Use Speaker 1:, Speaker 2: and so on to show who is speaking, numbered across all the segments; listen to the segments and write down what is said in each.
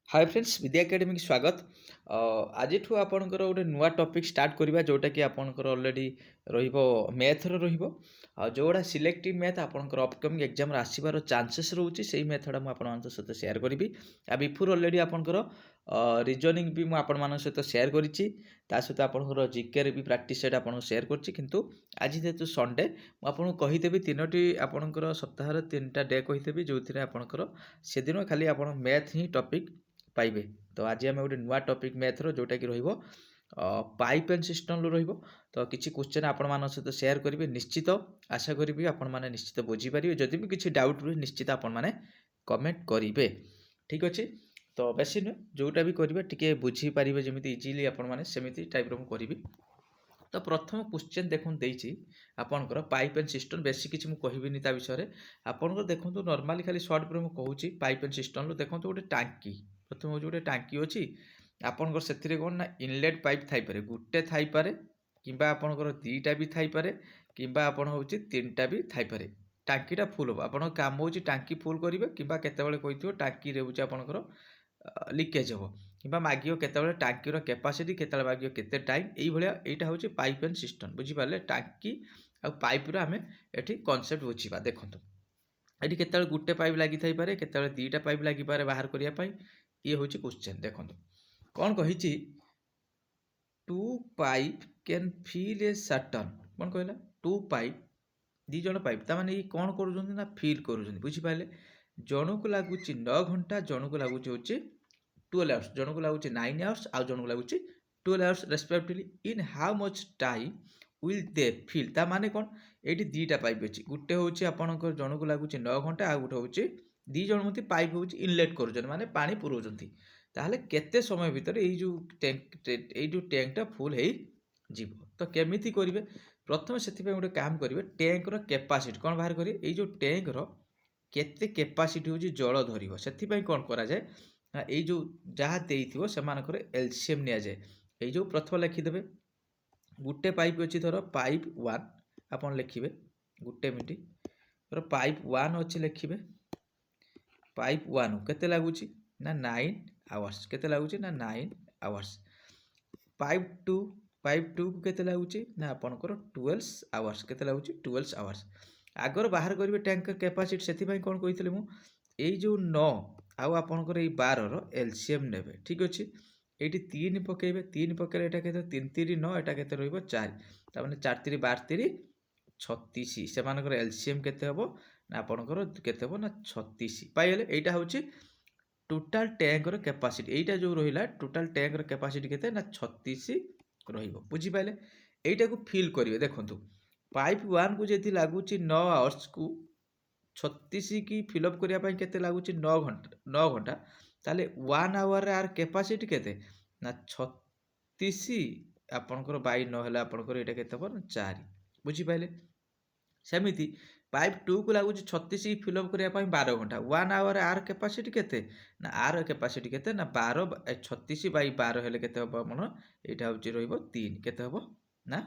Speaker 1: Hi friends विद्या academy की स्वागत आज आपणकर गोटे नुआ टॉपिक स्टार्ट करवा जोटा कि आपणकर ऑलरेडी मैथर रोड़ा सिलेक्टिव मैथ आपणकर अपकमिंग एग्जाम आसबार चांसेस रोचे से मेथड मुझे सहित सेयार करी आ बिफोर ऑलरेडी आपणकर रिजनिंग भी मुझे सहित सेयार करी सहित आपणकर जिके भी प्राक्टिस सेट आपको सेयार करूँ आज जेहेतु संडे मुझे कहीदेवी तीनो आपणकर सप्ताह तीन टा डे कहीदेवी जो थी आपणकर से दिन खाली आप मैथ ही टॉपिक पाइबे। तो आज आम गोटे नुआ टॉपिक मैथर जोटा कि पाइप एंड सिस्टम तो किसी क्वेश्चन आपण मान सहित सेयार करेंगे निश्चित आशा करी आपण मैंने निश्चित बुझीपारे जदि भी किसी डाउट रुहे निश्चित आपण मैंने कमेंट करेंगे। ठीक अच्छे तो बेसी नुह जोटा भी करेंगे टी बुझीपारे जमी इजिली आपण मैंने सेमती टाइप करी। तो प्रथम क्वेश्चन देखते आपणकर पाइप एंड सिस्टम बेसी किसी मुझे कहबी ता विषय आपंकर देखो नॉर्मली खाली सर्ट पर मुझे पाइप एंड सिस्टम देखो गोटे टांकी प्रथम हूँ गोटे टांकी अच्छी आपंकर से कौन ना इनलेट पाइप थाईपे गोटे थाईपे कि आपंकर दीटा भी थाईपे कि आपड़ हूँ तीन टा भी थाईपे टांकीटा फुल हम आप काम हो टांकी फुल करेंगे कि कही टांकी रोचे आपंकर लिकेज हम कि मागियो केतबेले टांकीर कैपेसिटी केतबेले मागियो केते टाइम यही भाया यहाँ हूँ पाइप एंड सिस्टम बुझीपारे टांकी आ पाइपर आम ये कनसेप्ट बुझा देखो ये केतबेले गोटे पाइप लगी थाईपे केतबेले दीटा पाइप लगी पारे बाहर करने ये हूँ क्वेश्चन देखो कौन कही two pipe can fill a certain कौन कहला टू पाइप दी जन पाइप ताने ये कौन कर फिल कर बुझीपारे जन को लगुच 9 घंटा जन को लगुच हूँ 12 आवर्स जन को लगुच 9 आवर्स आउ जन को लगुच 12 hours respectively in how much time will they fill ता माने कौन ये दीटा पाइप अच्छी गोटे हूँ आपंकर जन को लगुच 9 घंटा आ गोटे हूँ दी जन मत पाइप हूँ इनलेट कर माने पानी पुराउछंती ताहले केते समय भितर जो टैंकटा फुल हो जीव तो केमिति करेंगे प्रथम से गोटे काम करेंगे टैंकर कैपेसिटी कौन बाहर करेंगे ये जो टैंकर केते कैपेसिटी हूँ जल धरिव से कौन करा जाए ये जो जहाँ देइथिवो सेमानकर एलसीएम निया जाए ये जो प्रथम लिखिदेवे गोटे पाइप अच्छी धर पाइप 1 आपन लिखिबे गोटे मिनट धर पाइप 1 अच्छी लिखिबे पाइप 1 केते लागुची ना 9 आवर्स केते लागुची ना 9 आवर्स पाइप 2 को केते लागुची ना आपनकर 12 आवर्स केते लागुची 12 आवर्स आगर बाहर करेंगे टैंकर कैपेसिटी से कौन कही मु ये जो 9 आउ आपनकर ये 12 एलसीएम नेबे ठीक अच्छे ये 3 पकेबे 3 पकेले एटा केते 3 3 9 एटा केते रहइबो 4 ता माने 4 3 12 3 36 से मानकर एलसीएम केते हबो ना आपनकर केते हबो ना 36 पाइले एटा होची टोटल टैंकर कैपेसिटी एटा जो रहिला टोटल टैंकर कैपेसिटी केते ना 36 रहिबो बुझी पाइले एटा को फिल करिवे देखंतु पाइप 1 को जदि लगुच 9 आवर्स को 36 की फिलअप करने के लगुच 9 घंटा ताले 1 आवर आर कैपेसिटी केते ना 36 आपनकर बाई 9 है आपनकर एटा केते हो 4 बुझीपारे सेमिति पाइप 2 को लगुच 36 की फिलअप करने 12 घंटा 1 आवर आर कैपेसिटी केते ना आर कैपेसिटी केते ना 12 36 बाई 12 हेले केते हो मन एटा होची रहइबो 3 केते हो ना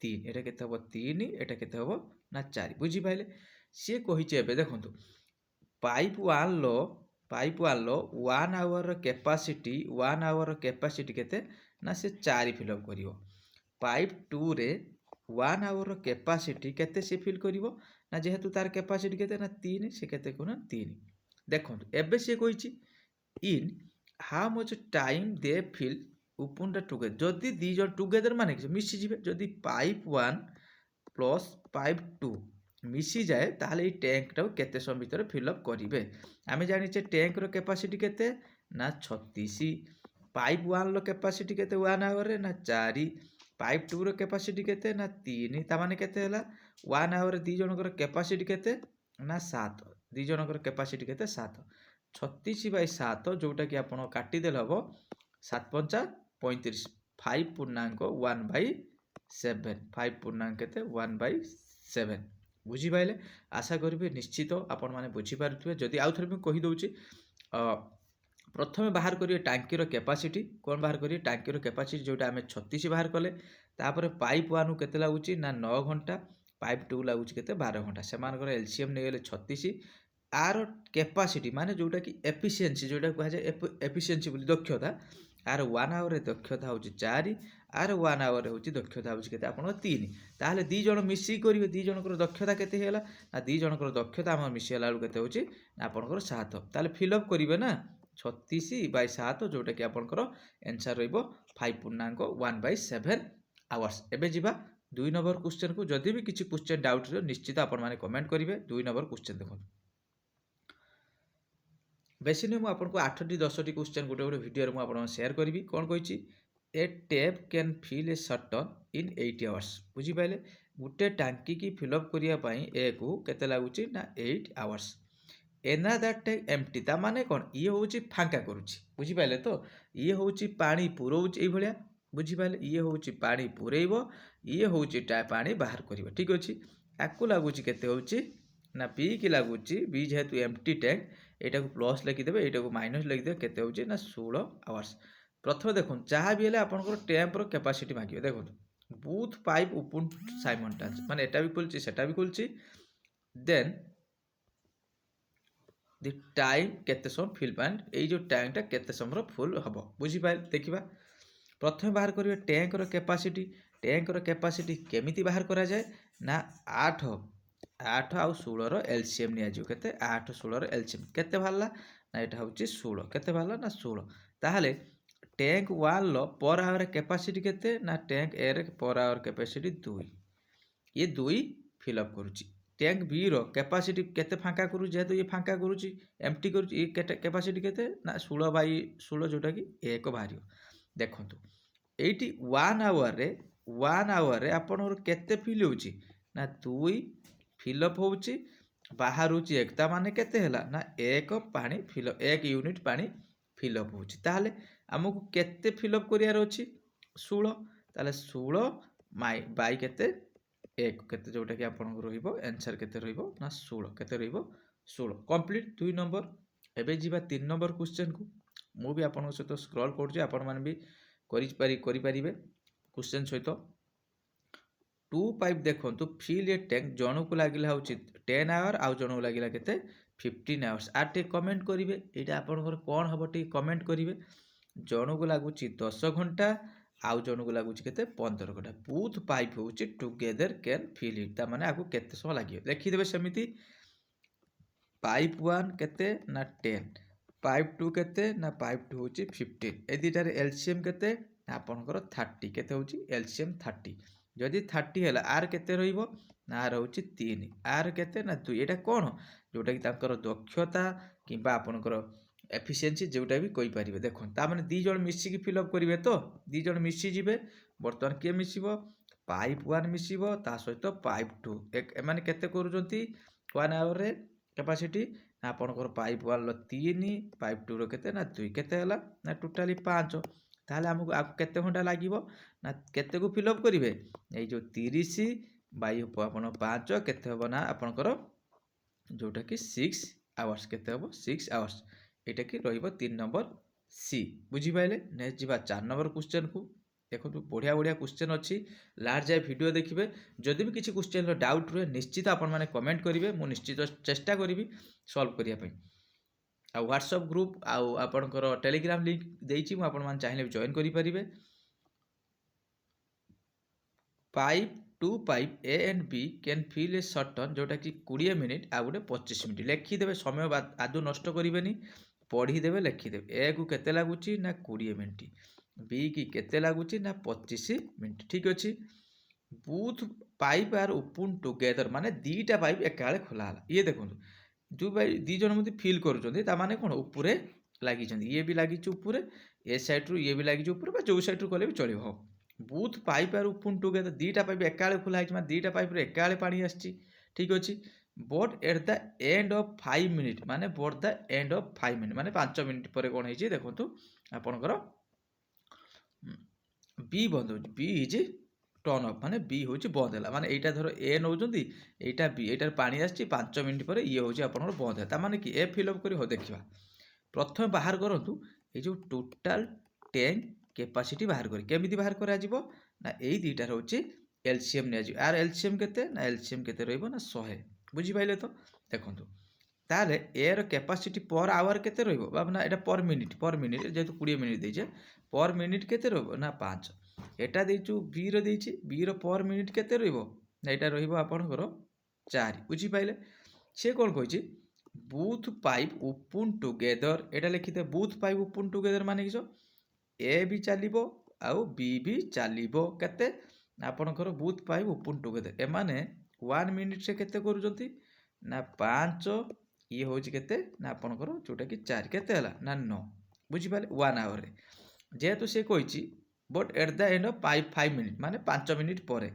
Speaker 1: 3 एटा केते हो 3 एटा केते हो ना 4 बुझीपारे सी कही देखो पाइप 1 लो 1 आवर कैपेसिटी केते ना से 4 फिलअप करिवो पाइप 2 रे 1 आवर कैपेसिटी केते से फिल करिवो ना जेहेतु तार कैपेसिटी केते ना 3 से केते कोना 3 देखो एबे से कहिछि in how much time they fill open the together जदि दी जन टुगेदर माने मिसी जिवे जदि पाइप 1 प्लस पाइप 2 मिसी जाए ताहले ये टैंकटा केते समय भीतर फिलअप करेंगे आम जाने टैंकर कैपेसिटी केते ना 36 पाइप 1 रो कैपेसिटी केते 1 आवर ना 4 पाइप 2 रो कैपेसिटी केते ना 3 ता माने केते हला 1 आवर दी जनकर कैपेसिटी केते ना 7 दी जनकर कैपेसिटी केते 7 36 बाई 7 जोटा कि आपण काटी देल हबो 7 पंचा 35 5 पूर्णांक 1 बाई 7 5 पूर्णांक केते 1 बाई 7 बुझीपारे आशा करेंगे निश्चित आपण मैंने बुझीपारे जदि आउ थे मुझे कहीदे प्रथम बाहर करेंगे टांकीर कैपेसिटी कौन बाहर करेंगे टांकीर कैपेसिटी जोटा आम 36 बाहर कले तापर पाइप 1 केते लगुच ना 9 घंटा पाइप 2 लगुच केते 12 घंटा से एलसीएम नहीं गले 36 आर कैपेसिटी माने जोटा कि एफिशिएंसी जोटा कहा जाए एफिशिएंसी बोली दक्षता आर 1 आवर रे दक्षता होची 4 आर 1 आवर रे होची दक्षता होची केते आपण 3 ताहले दी जण मिसी करिवे दी जणकर दक्षता केते हेला ना दी जणकर दक्षता हम मिसी हेला केते होची ना आपनकर 7 ताहले फिल अप करिवे ना 36/7 जोटा कि आपनकर आंसर रहइबो 5.1/7 आवर्स। एबे जिबा 2 नंबर क्वेश्चन को जदि भी किछि क्वेश्चन डाउट रे निश्चित आपण माने कमेंट करिवे। 2 नंबर क्वेश्चन देखो बेसी नुहे मुझे आपको 8टी 10टी क्वेश्चन गोटे गोटे भिडियो मुझे आपको शेयर करी कौन कही a tap can fill a cistern in 8 hours बुझीपारे गोटे टांकी की फिलअप करने ए को केते लगुच ना 8 आवर्स एनादर टैंक एम्प्टी ता माने कौन ये हूँ फांका करुच्ची बुझीपारे तो ये हूँ पानी पुरोच ये बुझीपारे ये हूँ पानी पुरेब ये हूँ पानी बाहर कर ठीक अच्छे आपको लगुच के ना पी की लगुच बी जेहेतु एम्प्टी टैंक एटा को प्लस लिखिदेवे एटा को माइनस लिखिदेवे केते होची ना 16 आवर्स। प्रथम देखो जहाँ भी हेले आपनकर टैंपर कैपेसिटी मागियो देखो बूथ पाइप ओपन साइमल्टेनियस माने एटा भी खुलची सेटा भी खुलची देन द टाइम केते समय फिल पॉइंट ए जो टैंकटा केते समय फुल हबो बुझी पाइल देखिबा प्रथम बाहर करिवे टैंकर कैपेसिटी केमिति बाहर करा जाए ना 8 आउ 16 एलसीएम नियाजिव केते 8 16 एलसीएम केते बाहरला ना एटा होची 16 केते बाहरला ना 16 ताहले टैंक 1 लो पर आवर कैपेसिटी केते ना टैंक ए रे पर आवर कैपेसिटी 2 ये 2 फिल अप करूची टैंक बी रो कैपेसिटी केते फांका करू जेहेतु ये फांका करूची एम्प्टी करूची ये कैपेसिटी केते ना 16/16 जोटा कि 1 बाहरियो देखंतु एटी 1 आवर रे आपनर केते फिल होची ना 2 फिलअप होची बाहर होची एक ता माने केते हला ना 1 पानी फिल 1 यूनिट पानी फिलअप होची ताहले हमकु केते फिलअप करियार अछि 16 ताहले 16 बाई केते 1 केते जोटा कि आपन को रहिबो आंसर केते रहिबो ना 16 केते रहिबो 16 कंप्लीट 2 नंबर। एबे जिबा 3 नंबर क्वेश्चन को मु भी आपन सहित स्क्रॉल करछि आपन मान भी करि परिबे क्वेश्चन सहित 2 पाइप देखो फिल ए टैंक जन को लगिला हूँ 10 आवर आउ जन को लगिला केते 15 आवर्स आर टे कमेंट करेंगे यहाँ आपंकर कौन हम टे कमेंट करेंगे जन को लगुच 10 घंटा आउ जन को लगुच के 15 घंटा बोथ पाइप हूँ टुगेदर कैन फिल इट ता माने आपको केते समय लगे लिखिदेवे सेमती पाइप 1 केते ना 10 पाइप 2 केते ना पाइप 2 हूँ 15 ए दुटार एलसीएम केते आपंकर 30 केते हूँ एलसीएम 30 जदि 30 है आर केते रहिबो ना आर होची 3 आर केते ना 2 एटा कोन जोटा कि तांकर दक्षता किबा आपनकर एफिशिएंसी जोटा भी कहि परिबे देखो ता माने दी जण मिसी की फिल अप करिवे तो दी जण मिसी जिवे वर्तमान के मिसिबो पाइप 1 मिसिबो ता सहित पाइप 2 एक माने केते करूजंती 1 आवर रे कैपेसिटी ना आपनकर पाइप 1 लो 3 पाइप 2 रो केते ना 2 केते हला ना टोटली 5 ताहले हमको आपको केते घंटा लागिबो ना केते को फिल अप करिवे ए जो 30 बाई आपण 5 केते हबो ना आपनकर जोटा कि 6 आवर्स केते हबो 6 आवर्स एटा कि रहिबो 3 नंबर सी बुझी पाइले नेक्स्ट जिबा 4 नंबर क्वेश्चन को देखो बढ़िया बढ़िया क्वेश्चन अच्छी लास्ट जाए वीडियो देखिए जदि भी किसी क्वेश्चन डाउट रहे निश्चित आपण माने कमेंट करेंगे मुझे निश्चित चेष्टा करी सॉल्व करने आ व्हाट्सएप ग्रुप आउ आपनकर टेलीग्राम लिंक देइछि मु आपण मान चाहिले जॉइन करि परिबे pipe 2 pipe A and B can fill a cistern जोटा कि 20 मिनिट आ गोटे 25 मिनिट लिखिदेवे समय आदौ नष्ट करेनि पढ़ीदेवे लिखिदेवे ए को केते लगुच ना 20 मिनिट बी की केते लगुच ना 25 मिनिट ठीक अच्छे both pipe are open together माने दीटा पाइप एकाले खोला हला ये देखो जो भाई दी जन मत फिल करें कौन उपरे लगी ये भी लगी उपरे ए सैड्रु ये भी लगी उपरे जो सैड्रु कले भी चलो both pipe are open together दीटा पाइप एकाले खोला है दीटा पाइप एकाले पानी आसी ठीक अच्छे but at the end of 5 minute माने but the end of 5 minute माने 5 मिनिट पर कौन है देखो आपणकर बी बंद हो बी इज टर्न अफ माने बी हूँ बंद है माने यहाँ धर ए नौ यहाँ बी यार पानी आसी 5 मिनिट पर ये हूँ आप बंद है माने कि ए फिलअप कर देखा प्रथम बाहर करूँ ये जो टोटाल टैंक कैपेसिटी बाहर केमी बाहर करा ना यही दुईटार हूँ एलसीएम नि आर एलसीएम केते ना एलसीएम केते रहिबो ना 100 बुझी पाइले तो देखो ताहले एयर कैपेसिटी पर आवर केते रहइबो ना एटा पर मिनिट जेहेतु 20 मिनिट देइछे पर मिनिट केते रहइबो ना 5 एटा देइछु बी रो देइछि बी रो पर मिनिट केते रहइबो ना एटा रहइबो आपनकर 4 बुझी पाइले से कोन कहिछि both पाइप ओपन टुगेदर एटा लिखिते both पाइप ओपन टुगेदर माने किछो ए भी चलिबो आउ बी भी चलिबो केते आपनकर both पाइप ओपन टुगेदर ए माने 1 मिनिट से केते करूजंती ना 5 ये होची केते ना आपनकर जोटा कि 4 केते हला ना 9 बुझी पाले 1 आवर रे जेहेतु से कहिछि but at the end of 5 minute माने 5 मिनिट परे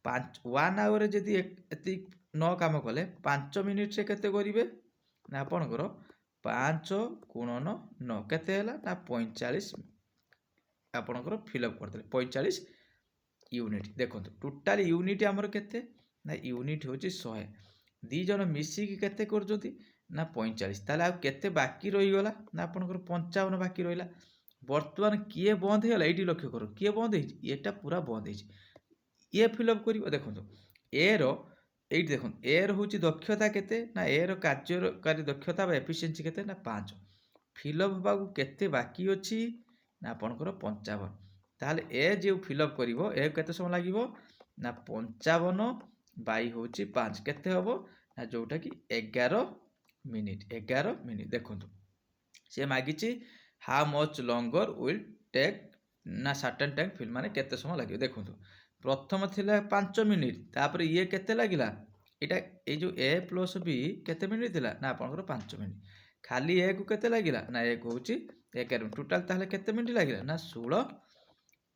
Speaker 1: 1 आवर जदि एति 9 काम कले 5 मिनिट से केते करिवे ना आपनकर 5 गुणन 9 केते हला ना 45 आपनकर फिल अप करदेले 45 यूनिट देखंतु टोटल यूनिट हमर केते ना यूनिट होची 100 दी जन मिसी की केते करजोती ना 45 ताले आ केते बाकी रही गला ना आपनकर 55 बाकी रहिला वर्तमान किए बंद हेला एटी लक्ष्य करो किए बंद हेछि एटा पूरा बंद हेछि ये फिल अप करिवो देखंतु ए रो एटी देखन ए रो होची दक्षता केते ना ए रो कार्यकारी दक्षता बा एफिशिएंसी केते ना 5 फिल अप बागु केते बाकी अछि ना आपनकर 55 ताले ए जे फिल अप करिवो ए केते समय लागिवो ना 55 बाई होची 5 केते हबो ना जोटा कि 11 मिनिट देखंतु से मागिछि how much longer will take ना सर्टेन टाइम फिल माने केते समय लागिवो देखंतु प्रथम थिला 5 मिनिट तापर ये केते लागिला एटा ए जो ए प्लस बी केते मिनिट थिला ना आपनकर 5 मिनिट खाली ए को केते लागिला ना ए को होची 11 टोटल ताहले केते मिनिट लागिला ना 16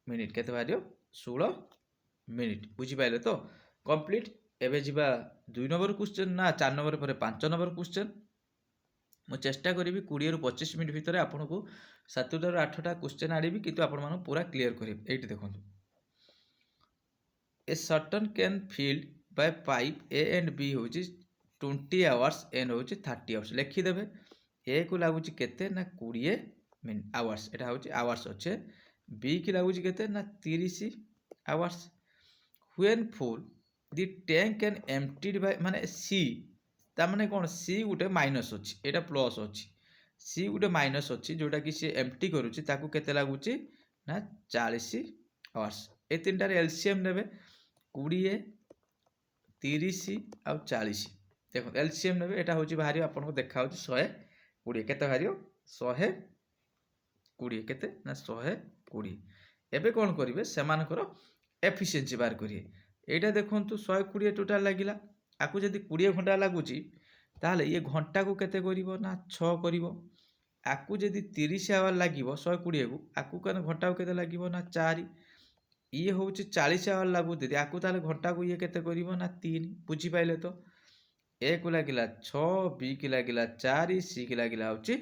Speaker 1: मिनिट केते बारियो 16 मिनिट बुझी पाइले तो कंप्लीट एबे जिबा 2 नंबर क्वेश्चन ना 4 नंबर पर 5 नंबर क्वेश्चन मु चेष्टा करी 20 रु 25 मिनिट भितर आपनको 7 टा 8 टा क्वेश्चन आडीबी किंतु आपण मानु पूरा क्लियर करिब एठी देखंतु a certain can filled by pipe A and B होची 20 आवर्स एंड होची 30 आवर्स लिखि देबे ए को लागुची केते ना 20 मिनिट आवर्स एटा होची आवर्स अच्छे बी की लागुची केते ना 30 hours when full the tank can emptied bye माने सी ता माने कोन सी गुटे माइनस अछि एटा प्लस अछि सी गुटे माइनस अछि जोटा कि से एम्प्टी करूची ताकू केते लागुची ना 40 आवर्स ए तीनटा रे एलसीएम नेबे 20 30 आ 40 देखो एलसीएम नेबे एटा होची बाहरी आपन को देखा होची 120 केते बाहरियो 120 केते ना 120 एबे कोन करिवे सेमानकर एफिशिएंसी बार करिए एटा देखंतु 120 टोटल लागिला आकु जदि 20 घंटा लागुची ताहले ये घंटा को केते करिवो ना 6 करिवो आकु जदि 30 आवर लागिवो 120 को आकु कन घंटा को केते लागिवो ना 4 ये होची 40 आवर लागु दे आकु ताले घंटा को ये केते करिवो ना 3 बुझी पाइले तो ए को लागिला 6 बी की लागिला 4 सी की लागिला होची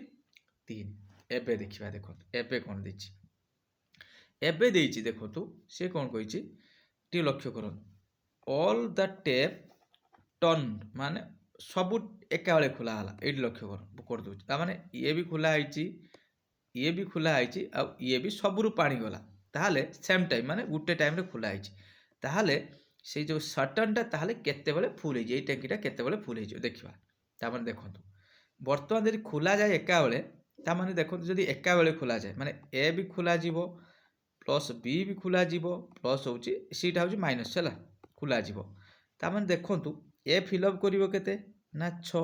Speaker 1: 3 एबे देखिबा देखंतु एबे कोन देछि एबे देछि देखंतु से कोन कहिछि टी लक्ष्य करन ऑल द टेप टर्न माने सबु एका बेले खुला हला एटी लक्ष्य कर दोछि ता माने ये भी खुला आइछि ये भी खुला आइछि आ ये भी सबुरु पानी गला ताहले सेम टाइम माने गुटे टाइम रे खुला आइछि ताहले से जो सर्टन ता ताहले केते बेले फुल हे जे टैंकीटा केते बेले फुल हे जे देखिबा ता माने देखंतु वर्तमान जदि खुला जाय एका बेले ता माने देखंतु जदि एका बेले खुला जाय माने ए भी खुला जीवो प्लस बी भी खुला जीवो प्लस होची सीटा होची माइनस हला खुला जीवो ता माने देखंतु ए फिल अप करिवो केते ना 6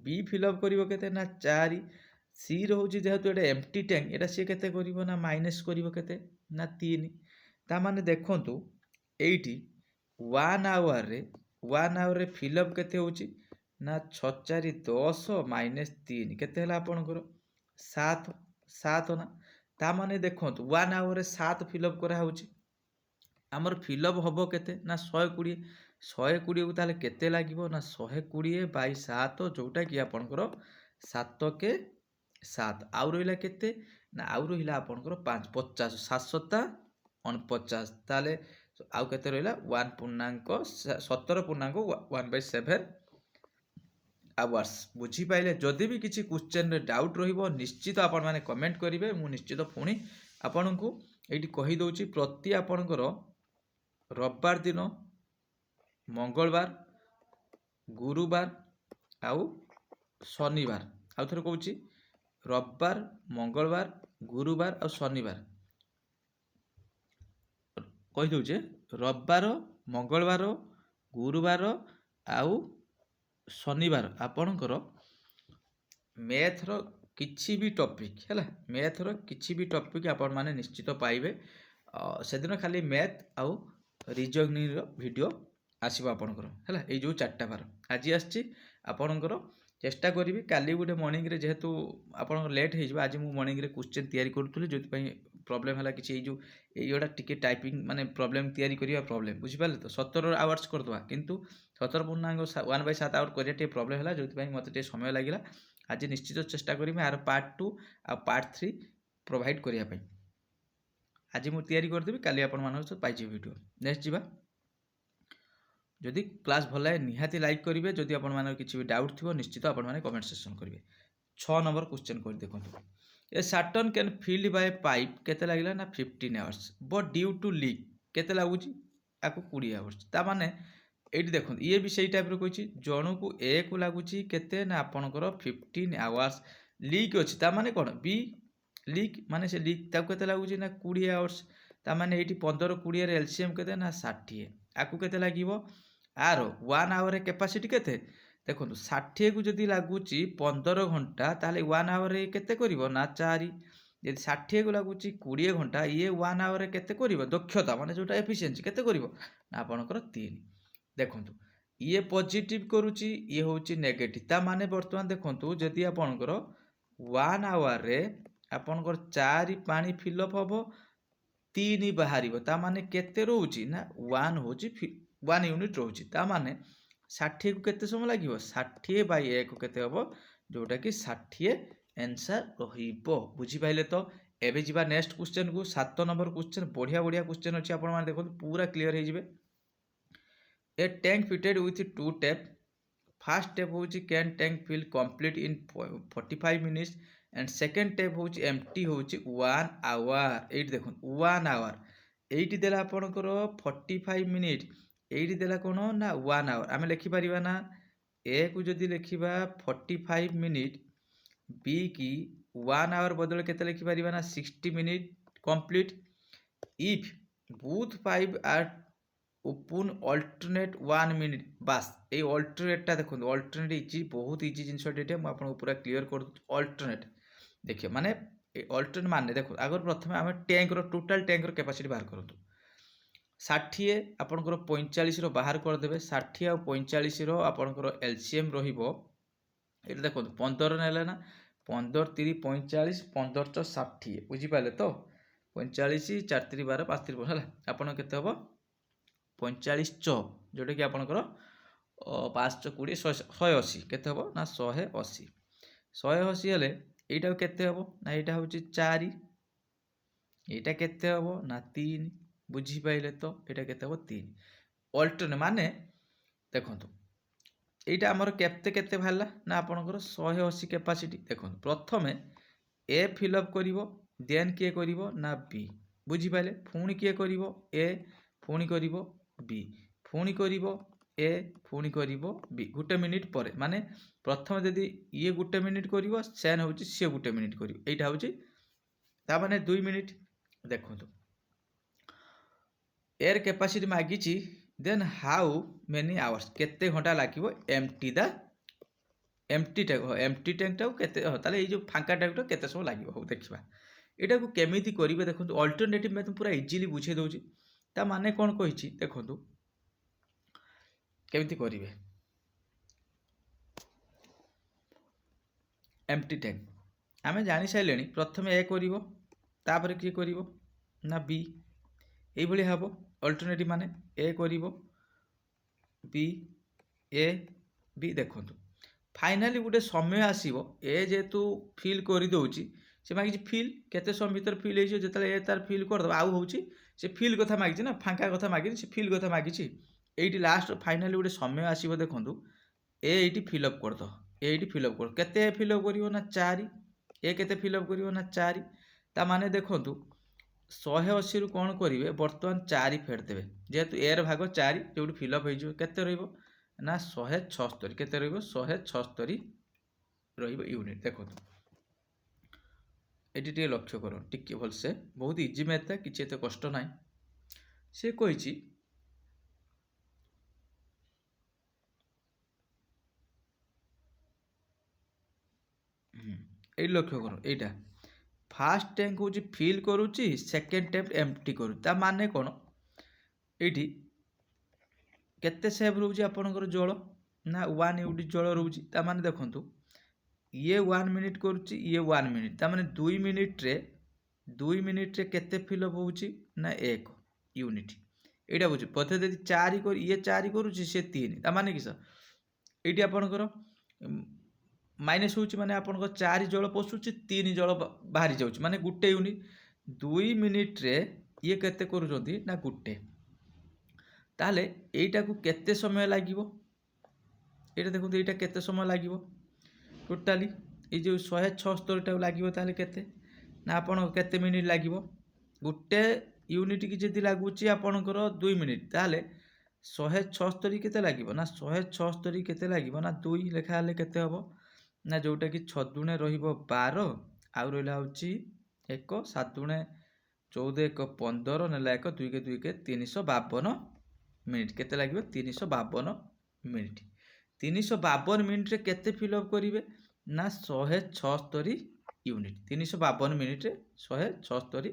Speaker 1: बी फिल अप करिवो केते ना 4 सी रहउची जेहेतु एटा एम्प्टी टैंक एटा से केते करिवो ना माइनस करिवो केते ना 3 ता माने देखंतु एठी 1 आवर रे फिल अप केते होची ना 6 4 10 माइनस 3 केते हला आपनकर 7 7 ना ता माने देखंतु 1 आवर रे 7 फिल अप करा होची हमर फिल अप हबो केते ना 120 120 को ताले केते लागिवो ना 120 बाई 7 जोटा कि आपनकर 7 के 7 आउ रहिला केते ना आउ रहिला आपनकर 5 50 7 49 ताले आउ केते रहिला 1 पूर्णांक 17 पूर्णांक 1/7 आवर्स बुझी पाइले जदि भी किछि क्वेश्चन रे डाउट रहिबो निश्चित आपण माने कमेंट करिवे मु निश्चित पुणी आपनकु एठी कहि दोछि प्रति आपनकर रविवार दिन मंगलवार गुरुवार आउ शनिवार आउ थे कौच रविवार मंगलवार गुरुवार आ शनिवार कहीदे रविवार मंगलवार गुरुवार आउ शनिवार आपणकर मैथर किसी भी टॉपिक है मैथर किसी भी टॉपिक आपण माने निश्चित पाइबे से दिन खाली मैथ आउ रिजनिंग वीडियो आसो आपणकर है ये जो 4टा बार आज आपणकर चेष्टा करी काली गोटे मॉर्निंग रे जेहेतु आप लेट हो आज मुझे मॉर्निंग रे क्वेश्चन तैयारी करूँ जो प्रॉब्लम है कि योटा टिके टाइपिंग माने प्रॉब्लम तैयारी करिया प्रॉब्लम बुझिपारे तो 17 आवर्स करदवा किंतु 17 पूर्णांग 1/7 आवर करिया टे प्रॉब्लम है जो मत टे समय लगिला आज निश्चित चेष्टा करी यार पार्ट 2 आ पार्ट 3 प्रोवाइड करने आज मुझे तैयारी करदेवी काली आपण मानक पाइजे वीडियो नेक्स्ट जीवा जदि क्लास भल लागे निहाती लाइक करेंगे जदि आपण मानक किसी भी डाउट थी निश्चित आपण माने कमेंट सेक्शन करेंगे 6 नंबर क्वेश्चन कर देखो a cistern can filled by pipe केते लागिला ना 15 hours but due to leak केते लागुची आको 20 आवर्स ता माने एठी देखो ये भी सही टाइप रो कहिची जणु को ए को लागुची केते ना आपनकर 15 आवर्स लीक अछि ता माने कोन बी लीक माने से लीक ता केते लागुची ना 20 आवर्स ता माने एठी 15 20 रे एलसीएम केते ना 60 आको केते लागिवो आर 1 आवर कैपेसिटी केते देखो 60 को जदि लगुच 15 घंटा ताले 1 आवर केते करिवो ना 4 यदि 60 को लगुच 20 घंटा ये 1 आवर केते करिवो दक्षता माने जोटा एफिशिएंसी केते करिवो ना आपनकर 3 देखंतु ये पॉजिटिव करूची ये होची नेगेटिव ता माने वर्तमान देखंतु जदि आपनकर 1 आवर रे आपनकर 4 पानी फिलअप हबो 3 बाहरिवो ता माने केते रहउची ना 1 होची 1 यूनिट रोचे ता माने 60 को केते समय लागिवो 60 बाय 1 केते हबो जोटा कि 60 आंसर रहिबो बुझी पाइले तो एबे जिबा नेक्स्ट क्वेश्चन को 7 नंबर क्वेश्चन बढ़िया बढ़िया क्वेश्चन अछि आपण माने देखो पूरा क्लियर हे जिवे a tank fitted with 2 tap first step होची can tank fill complete in 45 minutes and second step होची एम्प्टी होची 1 आवर एट देखो 1 आवर एटी देला आपनकर 45 मिनिट एटी देला कोन ना 1 आवर आमे लिखि परिबा ना ए को जदी लिखिबा 45 मिनिट बी की 1 आवर बदल केते लिखि परिबा ना 60 minute complete if both 5 are open alternate 1 minute बस ए अल्टरनेट ता देखो अल्टरनेट इजी बहुत इजी जिंस डेटे म आपन पूरा क्लियर कर अल्टरनेट देखिए माने अल्टरनेट माने देखो आगर प्रथमे आमे टैंक रो टोटल टैंक रो कैपेसिटी बाहर करतु 60 आपनकर 45 रो बाहर कर देबे 60 आ 45 रो आपनकर एलसीएम रहिबो एटा देखो 15 नेले ना 15 3 45 15 च 60 बुझी पाले तो 45 4 3 12 5 3 हला आपन केते हबो 45 च जोटा कि आपनकर 5 च 20 180 केते हबो ना 180 180 हेले एटा केते हबो ना एटा होची 4 एटा केते हबो ना 3 बुझी पाइले तो एटा केते हबो 3 अल्टरनेट माने देखंतु एटा हमर केते केते भाला ना आपनकर 180 कैपेसिटी देखंतु प्रथमे ए फिल अप करिवो देन के करिवो ना बी बुझी पाइले फुणी के करिवो ए फुणी करिवो बी फुणी करिवो ए फुणी करिवो बी गुटे मिनिट परे माने प्रथम यदि ये गुटे मिनिट करिवो सेन होची से गुटे मिनिट करिवो एटा होची ता माने 2 मिनिट देखंतु एयर कैपेसिटी मागिची देन हाउ मेनी आवर्स केते घंटा लागिवो एम्प्टी द एम्प्टी टैंक टा केते ताले ए जो फांका टैंक टा केते समय लागिवो हो देखिबा एटा को केमिति करिवे देखंतु अल्टरनेटिव मैं पूरा इजीली बुझे दउची ता माने कोन कहिची देखंतु केमिति करिवे एम्प्टी टैंक आमे जानि साइलेनी प्रथमे ए करिवो तापर की करिवो ना बी एई भली हबो अल्टरनेटिव माने ए करिवो बी ए बी देखंतु फाइनली गोटे समय आसीबो ए जेतु फिल करि दउची से मागिची फिल केते समय भीतर फिल हेइछो जेतले ए तार फिल कर दबा आउ होउची से फिल कथा मागिची ना फांका कथा मागिची से फिल कथा मागिची एइटी लास्ट फाइनली गोटे समय आसीबो देखंतु ए एइटी फिल अप कर दो एइटी फिल अप कर केते फिल अप करिवो ना 4 ए केते फिल अप करिवो ना 4 ता माने देखंतु 180 रु कोन करिवे वर्तमान 4 फेड देबे जेतु एर भाग 4 जोडी फिल अप हेइजो केते रहइबो ना 176 केते रहइबो 176 रहिबो यूनिट। देखंतु एटी टिके लक्ष्य करो टिके भलसे, बहुत इजी मैथ था, किछि एते कष्ट नाही। से कहिछि ए लक्ष्य करो एटा फास्ट टैंक होची फिल करूची, सेकंड टैंक एम्प्टी करू, ता माने कोन एठी केते सेव रहउची आपनकर जल ना 1 यूनिट जल रहउची। ता माने देखंतु ये 1 मिनिट करूची, ये 1 मिनिट, ता माने 2 मिनिट रे केते फिल अप होउची ना 1 यूनिट। एटा बुझ पथे यदि 4 कर ये 4 करूची से 3, ता माने किस एठी आपनकर माइनस होउची, माने आपनकर 4 जल पसुची 3 जल बाहरी जाउची, माने गुटे यूनिट। 2 मिनिट रे ये केते करूचंती ना गुटे। ताले एइटा को केते समय लागिवो, एटा देखो एइटा केते समय लागिवो टोटाली ए जो 176 टा लागिवो, ताले केते ना आपण केते मिनिट लागिवो गुटे यूनिट की जदि लागुची आपणकर 2 मिनिट, ताले 176 केते लागिवो ना 176 केते लागिवो ना 2 लेखा हले केते हबो ना जोटा कि 6 दुणे रहिबो 12 आउ रहला होची 1 7 दुणे 14 1 15 नेला 1 2 के 2 के 352 मिनिट केते लागिवो 352 मिनिट। 352 मिनिट रे केते फिल अप करिवे ना 176 यूनिट। 352 मिनिट रे 176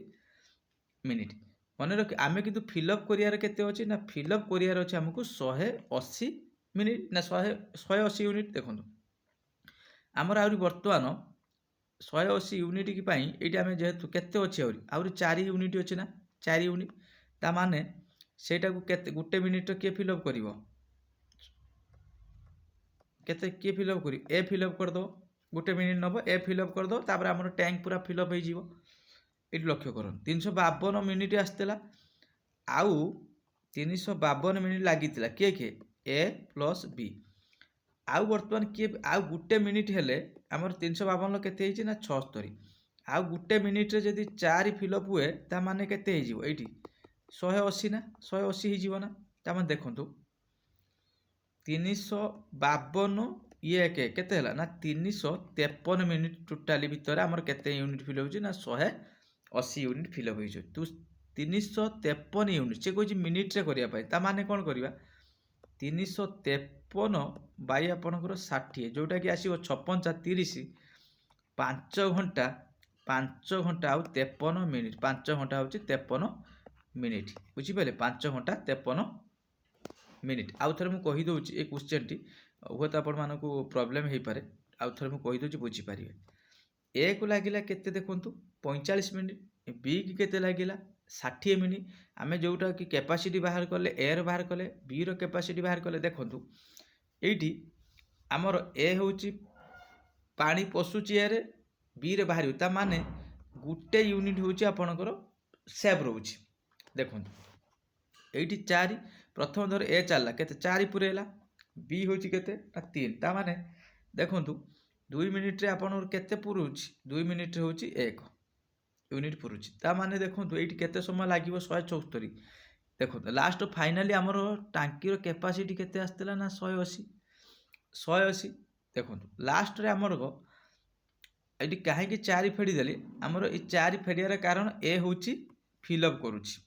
Speaker 1: मिनिट मन रख। आमे किंतु फिल अप करियार केते अछि ना फिल अप करियार अछि हमकु 180 मिनिट ना 180 यूनिट। देखंतु हमर आउरी वर्तमान 180 यूनिट की पाई एटी आमे जेहेतु केते अछि आउरी 4 यूनिट अछि ना 4 यूनिट, ता माने सेटा को केते गुटे मिनिट के फिल अप करिवो केते के फिल अप करी ए फिल अप कर दो गुटे minute Nebo A fill up कर दो, तापर हमर टैंक पूरा फिल अप हे जिवो। एटी लक्ष्य करो 352 मिनिट आस्तेला आउ 352 मिनिट लागितिला के ए प्लस बी आउ वर्तमान किए आउ गुटे मिनिट हेले हमर 352 केते हिची ना 76 आउ गुटे मिनिट रे जदि 4 फिल अप हुए ता माने केते हे जिवो एटी 180 ना 180 हे जिवो ना। ता माने देखंतु 352 ये केते हला ना 353 मिनिट टोटाली भितर हमर केते यूनिट फिल होची ना 180 यूनिट फिल अप होइछो। तू 353 यूनिट से कोची मिनिट रे करिया पाई, ता माने कोन करिवा 353 बाई आपनकर 60 जोटा कि आसीबो 56 30 5 घंटा आउ 53 मिनिट 5 घंटा होची 53 मिनिट बुझी पले 5 घंटा 53 मिनिट। आउ थरे मु कहि दउची ए क्वेश्चन टी होत आपण मानको प्रॉब्लम हे पारे, आउ थरे मु कहि दउची बुझी पारिबे। ए को लागिला केते देखंतु 45 मिनिट, बी की केते लागिला 60 मिनिट। आमे जोटा कि कैपेसिटी बाहर कले ए रो बाहर कले बी रो कैपेसिटी बाहर कले देखंतु एठी हमर ए होची पानी पसुची ए रे बी रे बाहर ता माने गुटे यूनिट होची आपनकर सेव रहउची। देखंतु एठी 4 प्रथम धर ए चलला केते 4 पुरेला बी होची केते ना 3, ता माने देखंतु 2 मिनिट रे आपनकर केते पुरुची 2 मिनिट रे होची 1 यूनिट पुरुची, ता माने देखंतु एठी केते समय लागिवो 174। देखो लास्ट फाइनली हमर टांकी रो कैपेसिटी केते आस्तेला ना 180। देखो लास्ट रे हमर गो एटी काहे कि 4 फेडी देली हमर ए 4 फेडियार कारण ए होची फिल अप करूची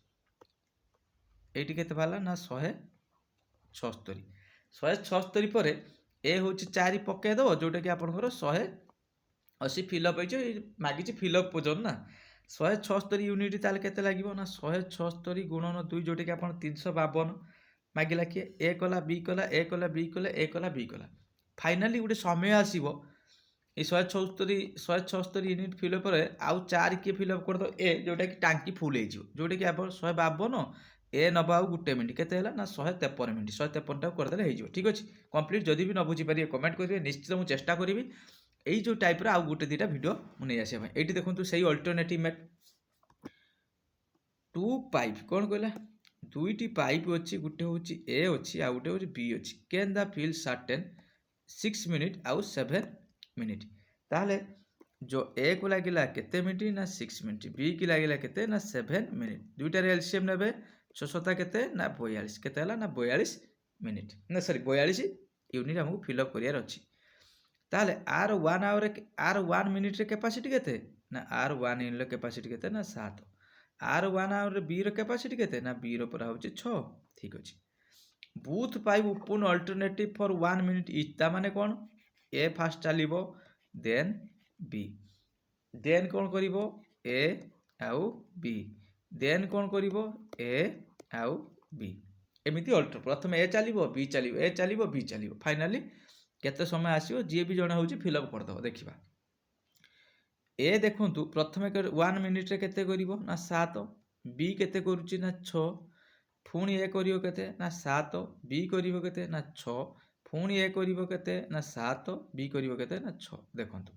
Speaker 1: एटी केते भाला ना 176 परे ए होची 4 पके दो जोटा कि आपनकर 180 फिल अप होइछो मागिची फिल अप पोजन ना 176 यूनिट ताल केते लागिवो ना 176 गुणन 2 जोटे कि आपण 352 मागिला कि ए कला बी कला ए कला बी कला ए कला बी कला फाइनली गुटे समय आसीबो ए 176 यूनिट फिल अप रे आउ 4 के फिल अप कर दो ए जोटा कि टांकी फुल हे जिवो जोटे कि आपण 152 ए नबा आउ गुटे मिनिट केते हला ना 153 मिनिट 153 टा कर देले हे जिवो। ठीक अछि कंप्लीट जदी भी न बुझी पारिए कमेंट करिवे निश्चित मु चेष्टा करिवि एई जो टाइप रो आउ गुटे दिटा वीडियो मु नै आसे भाई। एटी देखंतु सही अल्टरनेटिव मेट 2 पाइप कोन कहला दुईटी पाइप अछि गुटे होची ए अछि आ गुटे होची बी अछि कैन द फिल सर्टेन 6 मिनिट आउ 7 मिनिट। ताले जो ए को लागिला केते मिनिट ना 6 मिनिट बी की लागिला केते ना 7 मिनिट दुईटा रे एलसीएम नेबे 6 केते ना 42 केते हला ना 42 मिनिट ना सॉरी 42 यूनिट हमको फिल अप करियार अछि। ताहले आर 1 आवर आर 1 मिनिट रे कैपेसिटी केते ना आर 1 इन लो कैपेसिटी केते ना 7 आर 1 आवर रे बी रो कैपेसिटी केते ना बी रो परा होची 6 ठीक अछि both pipe open alternative for 1 minute etch ता माने कोन ए फास्ट चलिबो देन बी देन कोन करिवो ए आउ बी देन कोन करिवो ए आउ बी एमिति अल्टर प्रथम ए चलिबो बी चलिबो ए चलिबो बी चलिबो फाइनली केते समय आसीबो जे भी जणा होची फिल अप कर दबो देखिबा ए देखंतु प्रथमे 1 मिनिट रे केते करिवो ना 7 बी केते करूची ना 6 पुणी ए करिवो केते ना 7 बी करिवो केते ना 6 पुणी ए करिवो केते ना 7 बी करिवो केते ना 6 देखंतु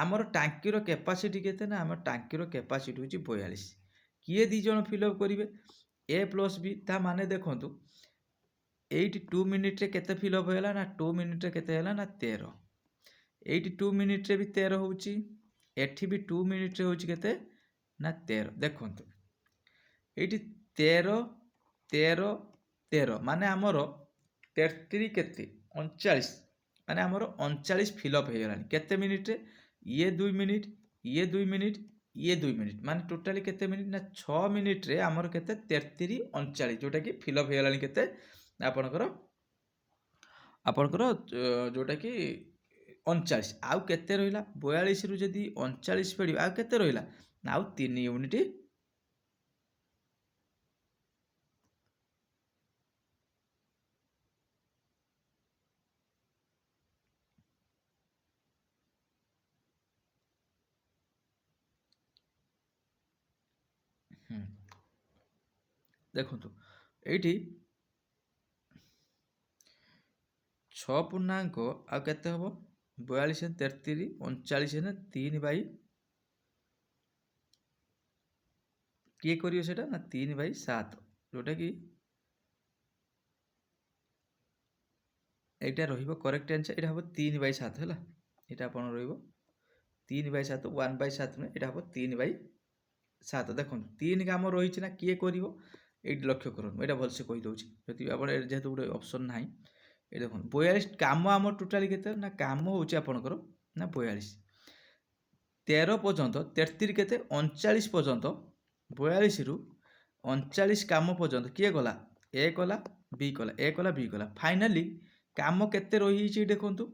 Speaker 1: आमर टांकी रो कैपेसिटी केते ना आमर टांकी रो कैपेसिटी होची 42 किए दी जण फिल अप करिवे ए प्लस बी ता माने देखंतु 2 मिनिट रे केते फिल अप होला ना 2 मिनिट रे केते होला ना 13 2 मिनिट रे भी 13 होची एठी भी 2 मिनिट रे होची केते ना 13 देखंतु एठी 13 13 13 माने हमरो 33 केते 39 माने हमरो 39 फिल अप हे गलानी केते मिनिट रे ये 2 मिनिट ये 2 मिनिट ये 2 मिनिट माने टोटली केते मिनिट ना 6 मिनिट रे हमरो केते 33 39 जोटा कि फिल अप हे गलानी केते आपणकर जोटा कि 39 आउ केते रहिला 42 रु जदी 39 पड़ी आउ केते रहिला ना आउ 3 यूनिट देखंतु एठी 6 पूर्णांक आ केते हबो 42 33 39 ने 3 बाई किए करियो सेटा ना 3 बाई 7 जोटा कि एटा रहिबो करेक्ट आंसर एटा हबो 3 बाई 7 हैला एटा आपण रहिबो 3 बाई 7 1 बाई 7 ने एटा हबो 3 बाई 7 देखो 3 काम रही ना किए करिवो एट लक्ष्य करूँ एटा भल से कहि दउची जति आपण जेहेतु गोटे ऑप्शन नाही ए देखो 42 काम आम टोटाली केते ना काम होची आपनकर ना 42 13 पर्यंत 33 केते 39 पर्यंत 42 रु 39 काम पर्यंत किए गला ए कला बी कला ए कला बी कला फाइनली काम केते रही छि देखंतु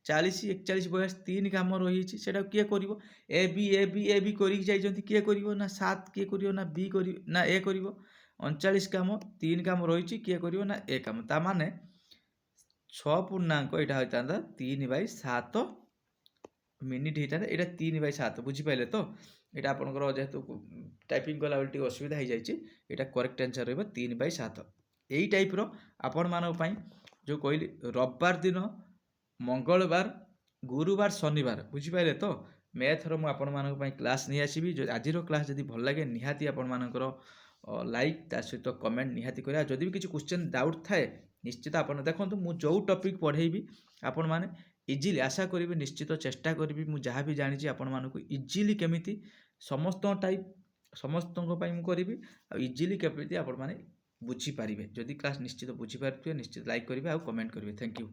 Speaker 1: 40 41 42 3 काम रही छि सेटा किए करिवो ए बी करि जाइजंती किए करिवो ना 7 किए करिवो ना बी करि ना ए करिवो 39 काम 3 काम रही छि किए करिवो ना ए काम ता माने 6 पूर्णांक एटा होइतांदा 3 बाई 7 मिनिट होइतांदा एटा 3 बाई 7 बुझी पाइले तो एटा आपनकर जेहेतु टाइपिंग कला बेलटी असुविधा हो जाइछि एटा करेक्ट आंसर रहबो 3 बाई 7 एई टाइप रो आपण मानक पई जो कहली रविवार दिन मंगलवार गुरुवार शनिवार बुझी पाइले तो मैथ रो मु आपण मानक पई क्लास नि आसीबी जो आज रो क्लास जदी भल लागे निहाती आपण मानकर लाइक ता सहित कमेंट निहाती करिया जदी भी किछि क्वेश्चन डाउट थाए निश्चित आपण देखंतु मु जो टॉपिक पढेइबी आपण माने इजीली आशा करिवे निश्चित चेष्टा करिवि मु जहा भी जानि छि आपण मानको इजीली केमिति समस्त टाइप समस्त पई मु करिवि आ इजीली केमिति आपण माने बुझी पारिबे जदी क्लास निश्चित बुझी पारथिबे निश्चित लाइक करिवे आ कमेंट करिवे थैंक यू।